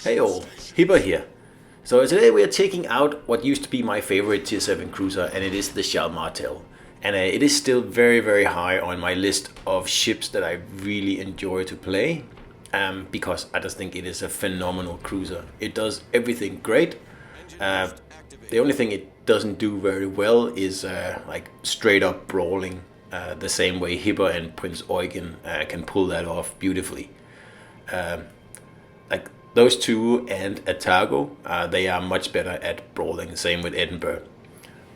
Hey all, Hipper here. So today we are taking out what used to be my favorite Tier 7 cruiser, and it is the Martel. And it is still very high on my list of ships that I really enjoy to play, because I just think it is a phenomenal cruiser. It does everything great. The only thing it doesn't do very well is like straight up brawling, the same way Hipper and Prince Eugen can pull that off beautifully. Like those two and Atago, they are much better at brawling. Same with Edinburgh.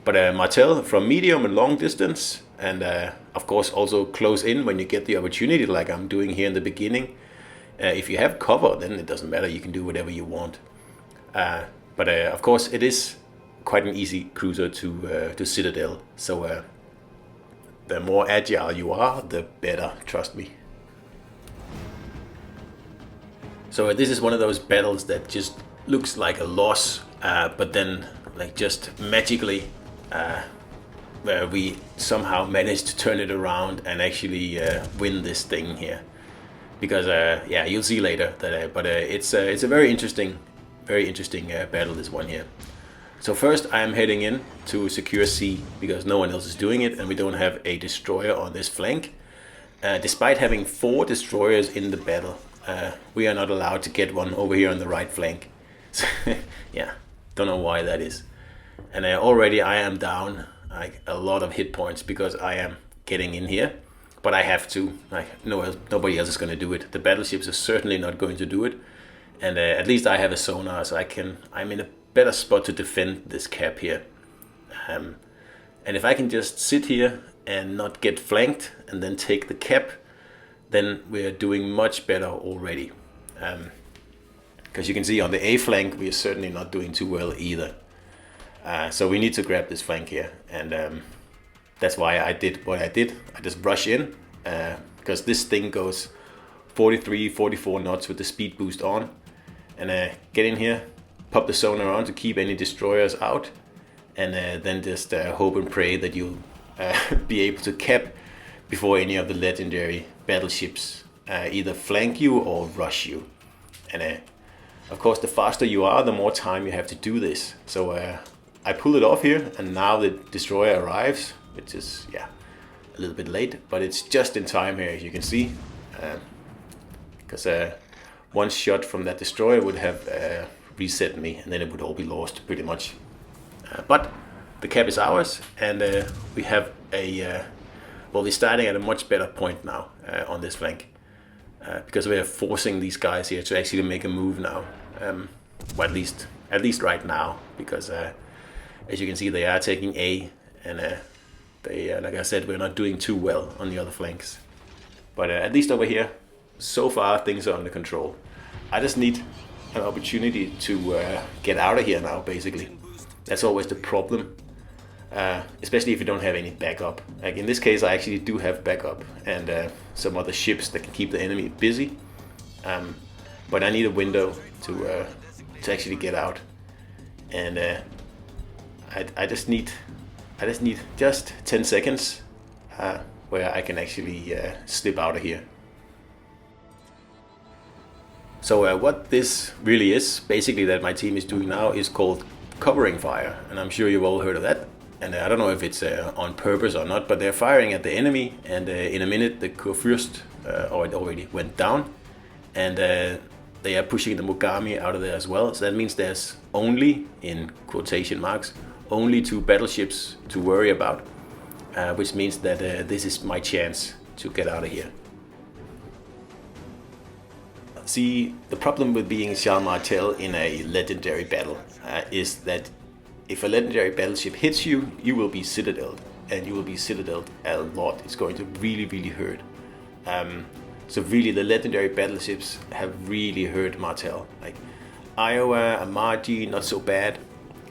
But Martel from medium and long distance, and of course also close in when you get the opportunity, like I'm doing here in the beginning. If you have cover, then it doesn't matter. You can do whatever you want. But of course, it is quite an easy cruiser to Citadel. So the more agile you are, the better. Trust me. So this is one of those battles that just looks like a loss, but then like just magically, where we somehow managed to turn it around and actually win this thing here. Because yeah, you'll see later that, but it's a very interesting battle, this one here. So first I am heading in to secure C because no one else is doing it, and we don't have a destroyer on this flank. Despite having 4 destroyers in the battle, we are not allowed to get one over here on the right flank. So, yeah, don't know why that is. And already I am down like a lot of hit points because I am getting in here. But I have to. Like nobody else is going to do it. The battleships are certainly not going to do it. And at least I have a sonar, so I'm in a better spot to defend this cap here. And if I can just sit here and not get flanked and then take the cap, then we're doing much better already. Because you can see on the A flank, we're certainly not doing too well either. So we need to grab this flank here. And that's why I did what I did. I just rush in, because this thing goes 43, 44 knots with the speed boost on. And get in here, pop the sonar on to keep any destroyers out. And then just hope and pray that you'll be able to cap before any of the legendary battleships either flank you or rush you. And of course, the faster you are, the more time you have to do this. So I pull it off here, and now the destroyer arrives, which is, yeah, a little bit late, but it's just in time here, as you can see. Because one shot from that destroyer would have reset me, and then it would all be lost, pretty much. But the cap is ours, and we have a... well, we're starting at a much better point now on this flank. Because we are forcing these guys here to actually make a move now. Well, at least right now, because as you can see, they are taking A, and they, like I said, we're not doing too well on the other flanks. But at least over here, so far things are under control. I just need an opportunity to get out of here now, basically. That's always the problem, especially if you don't have any backup. Like in this case, I actually do have backup and some other ships that can keep the enemy busy. But I need a window to actually get out, and I just need just 10 seconds where I can actually slip out of here. So what this really is, basically, that my team is doing now is called covering fire, and I'm sure you've all heard of that. And I don't know if it's on purpose or not, but they're firing at the enemy, and in a minute the Kurfürst, or it already went down, and they are pushing the Mogami out of there as well. So that means there's only, in quotation marks, only 2 battleships to worry about, which means that this is my chance to get out of here. See, the problem with being Charles Martel in a legendary battle is that if a legendary battleship hits you, you will be citadeled, and you will be citadeled a lot. It's going to really hurt. So really, the legendary battleships have really hurt Martel. Like Iowa, a Margie, not so bad,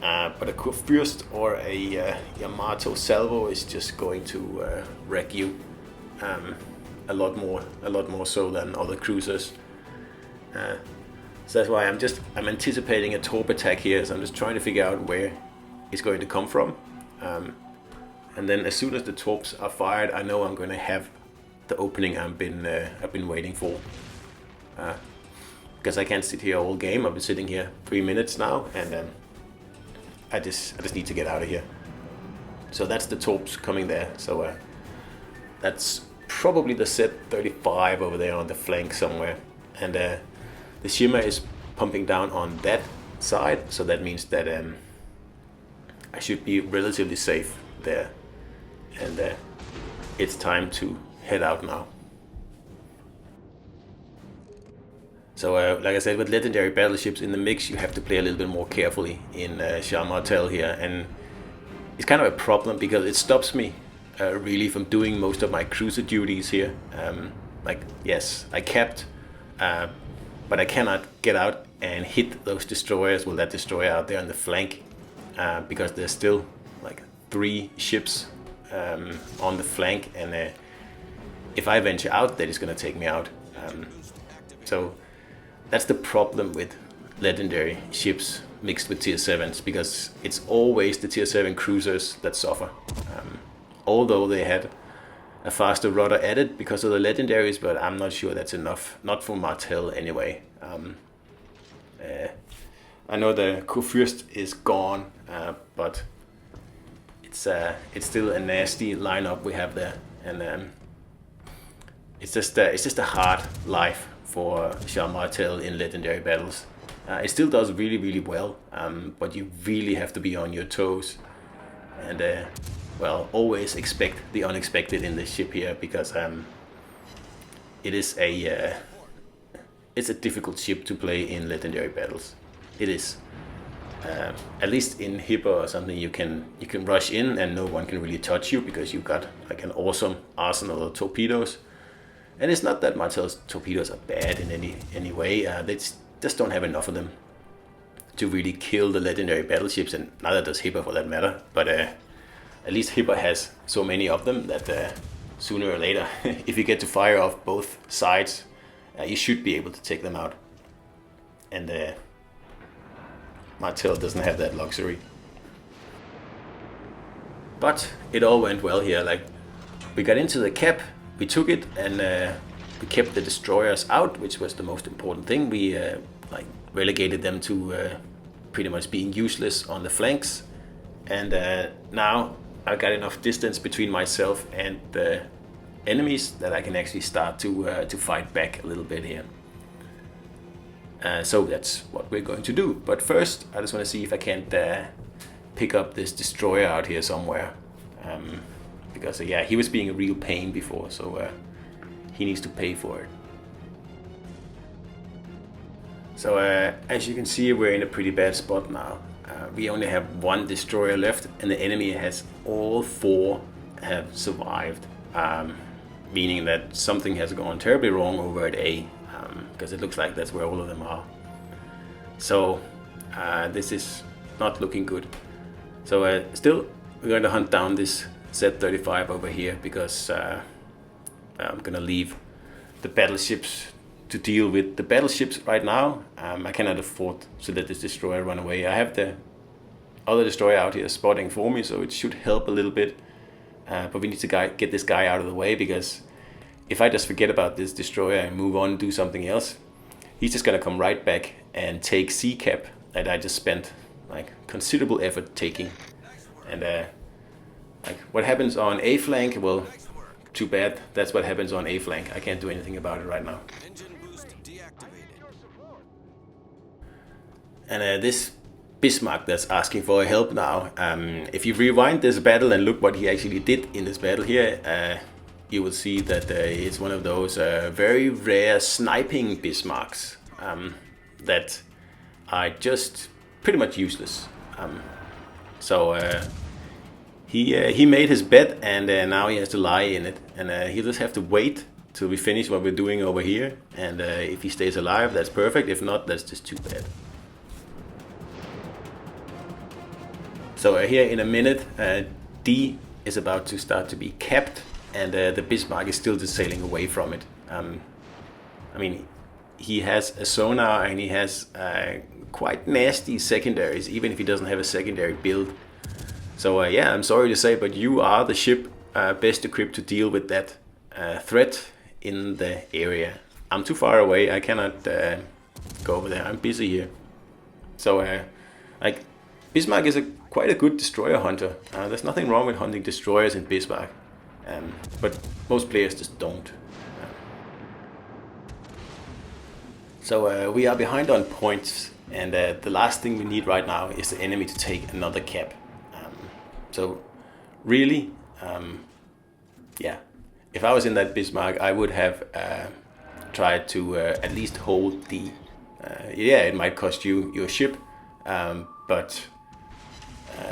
but a Kurfürst or a Yamato Salvo is just going to wreck you a lot more so than other cruisers. So that's why I'm anticipating a torp attack here. So I'm just trying to figure out where it's going to come from, and then as soon as the torps are fired, I know I'm going to have the opening I've been waiting for. because I can't sit here all game. I've been sitting here 3 minutes now, and I just need to get out of here. So that's the torps coming there. So that's probably the Z-35 over there on the flank somewhere, and the shimmer is pumping down on that side, so that means that I should be relatively safe there, and it's time to head out now. So like I said, with legendary battleships in the mix, you have to play a little bit more carefully in Martel here, and it's kind of a problem because it stops me really from doing most of my cruiser duties here. Like, yes, I capped, but I cannot get out and hit those destroyers with that destroyer out there on the flank, because there's still like 3 ships on the flank, and if I venture out, that is going to take me out. So that's the problem with legendary ships mixed with tier 7s, because it's always the tier 7 cruisers that suffer. Although they had a faster rudder added because of the legendaries, but I'm not sure that's enough. Not for Martel anyway. I know the Kurfürst is gone, but it's still a nasty lineup we have there, and it's just a hard life for Jean Martel in legendary battles. It still does really, really well, but you really have to be on your toes, and well, always expect the unexpected in this ship here, because it's a difficult ship to play in legendary battles. It is. At least in Hipper or something, you can rush in and no one can really touch you, because you've got like an awesome arsenal of torpedoes. And it's not that Martel's torpedoes are bad in any way. They just don't have enough of them to really kill the legendary battleships, and neither does Hipper for that matter. But at least Hipper has so many of them that sooner or later, if you get to fire off both sides, you should be able to take them out. And Martel doesn't have that luxury. But it all went well here. Like, we got into the cap, we took it, and we kept the destroyers out, which was the most important thing. We like relegated them to pretty much being useless on the flanks, and now I got enough distance between myself and the enemies that I can actually start to fight back a little bit here. So that's what we're going to do. But first, I just want to see if I can't pick up this destroyer out here somewhere. Because yeah, he was being a real pain before, so he needs to pay for it. So as you can see, we're in a pretty bad spot now. We only have 1 destroyer left, and the enemy has all 4 have survived. Meaning that something has gone terribly wrong over at A. Because it looks like that's where all of them are. So this is not looking good. So still, we're going to hunt down this Z-35 over here, because I'm going to leave the battleships to deal with the battleships right now. I cannot afford to let this destroyer run away. I have the other destroyer out here spotting for me, so it should help a little bit. But we need to get this guy out of the way, because if I just forget about this destroyer and move on and do something else, he's just gonna come right back and take C cap that I just spent like considerable effort taking. And like, what happens on A flank, well, too bad. That's what happens on A flank. I can't do anything about it right now. And this Bismarck that's asking for help now, if you rewind this battle and look what he actually did in this battle here, you will see that it's one of those very rare sniping Bismarcks that are just pretty much useless. So he made his bet, and now he has to lie in it, and he'll just have to wait till we finish what we're doing over here, and if he stays alive, that's perfect. If not, that's just too bad. So here in a minute, D is about to start to be capped, and the Bismarck is still just sailing away from it. I mean, he has a sonar, and he has quite nasty secondaries, even if he doesn't have a secondary build. So yeah, I'm sorry to say, but you are the ship best equipped to deal with that threat in the area. I'm too far away. I cannot go over there. I'm busy here. So like Bismarck is quite a good destroyer hunter. There's nothing wrong with hunting destroyers in Bismarck, but most players just don't. So we are behind on points, and the last thing we need right now is the enemy to take another cap. So really, yeah, if I was in that Bismarck, I would have tried to at least hold the, yeah, it might cost you your ship, but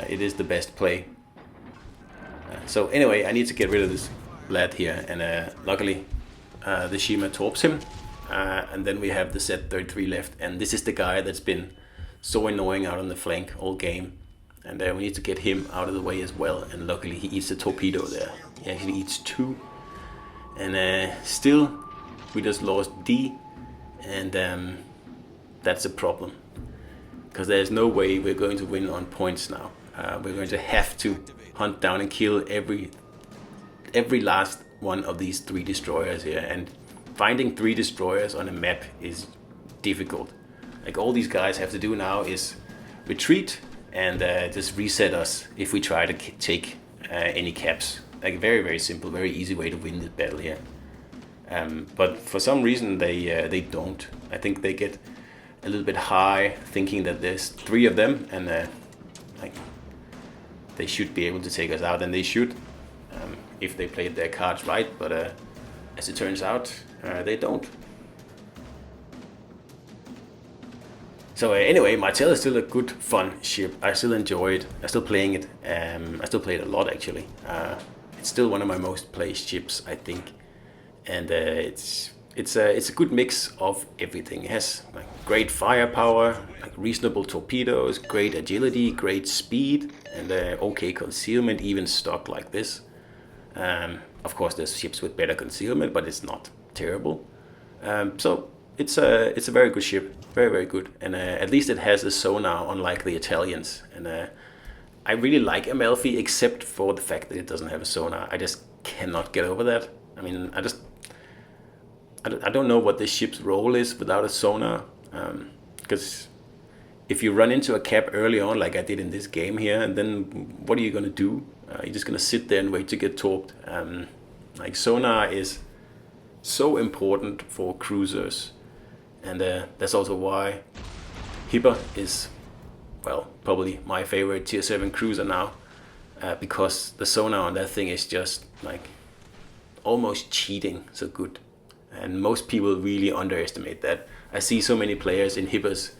it is the best play. So anyway, I need to get rid of this lad here, and luckily the Shima torps him. And then we have the Z-33 left, and this is the guy that's been so annoying out on the flank all game, and we need to get him out of the way as well. And luckily he eats a torpedo there. He actually eats 2, and still we just lost D, and that's a problem, because there's no way we're going to win on points now. We're going to have to hunt down and kill every last one of these 3 destroyers here, and finding 3 destroyers on a map is difficult. Like, all these guys have to do now is retreat and just reset us if we try to take any caps. Like, very, very simple, very easy way to win this battle here. But for some reason they don't. I think they get a little bit high, thinking that there's 3 of them, and like, they should be able to take us out, and they should, if they played their cards right. But as it turns out, they don't. So anyway, Martel is still a good, fun ship. I still enjoy it. I still playing it. I still play it a lot, actually. It's still one of my most played ships, I think. And it's a good mix of everything. It has like great firepower, like reasonable torpedoes, great agility, great speed, and okay concealment, even stock like this. Of course, there's ships with better concealment, but it's not terrible. So it's a very good ship, very, very good. And at least it has a sonar, unlike the Italians. And I really like Amalfi, except for the fact that it doesn't have a sonar. I just cannot get over that. I mean, I don't know what this ship's role is without a sonar. Because if you run into a cap early on, like I did in this game here, and then what are you going to do? You're just going to sit there and wait to get torped. Like, sonar is so important for cruisers, and that's also why Hipper is, well, probably my favorite tier 7 cruiser now, because the sonar on that thing is just like almost cheating so good, and most people really underestimate that. I see so many players in Hippers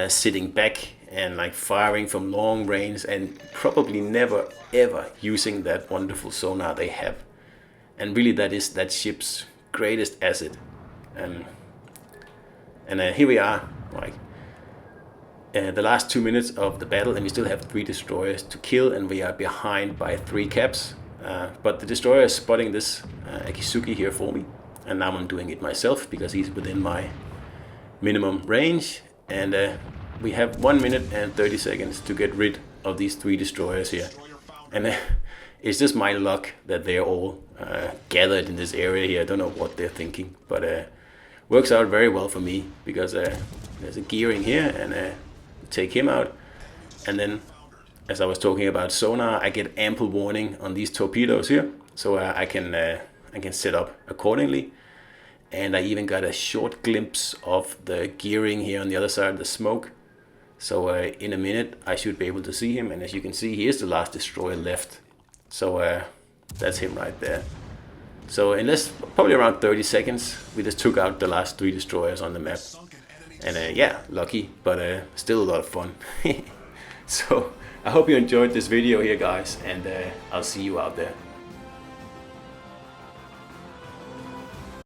sitting back and like firing from long range, and probably never ever using that wonderful sonar they have. And really, that is that ship's greatest asset. And here we are, like the last 2 minutes of the battle, and we still have 3 destroyers to kill, and we are behind by 3 caps. But the destroyer is spotting this Akizuki here for me, and now I'm doing it myself because he's within my minimum range. And we have 1 minute and 30 seconds to get rid of these 3 destroyers here. And it's just my luck that they're all gathered in this area here. I don't know what they're thinking, but works out very well for me, because there's a gearing here, and take him out. And then, as I was talking about sonar, I get ample warning on these torpedoes here, so I can set up accordingly. And I even got a short glimpse of the gearing here on the other side of the smoke. So in a minute I should be able to see him, and as you can see, he is the last destroyer left. So that's him right there. So in less, probably around 30 seconds, we just took out the last 3 destroyers on the map. And yeah, lucky, but still a lot of fun. So I hope you enjoyed this video here, guys, and I'll see you out there.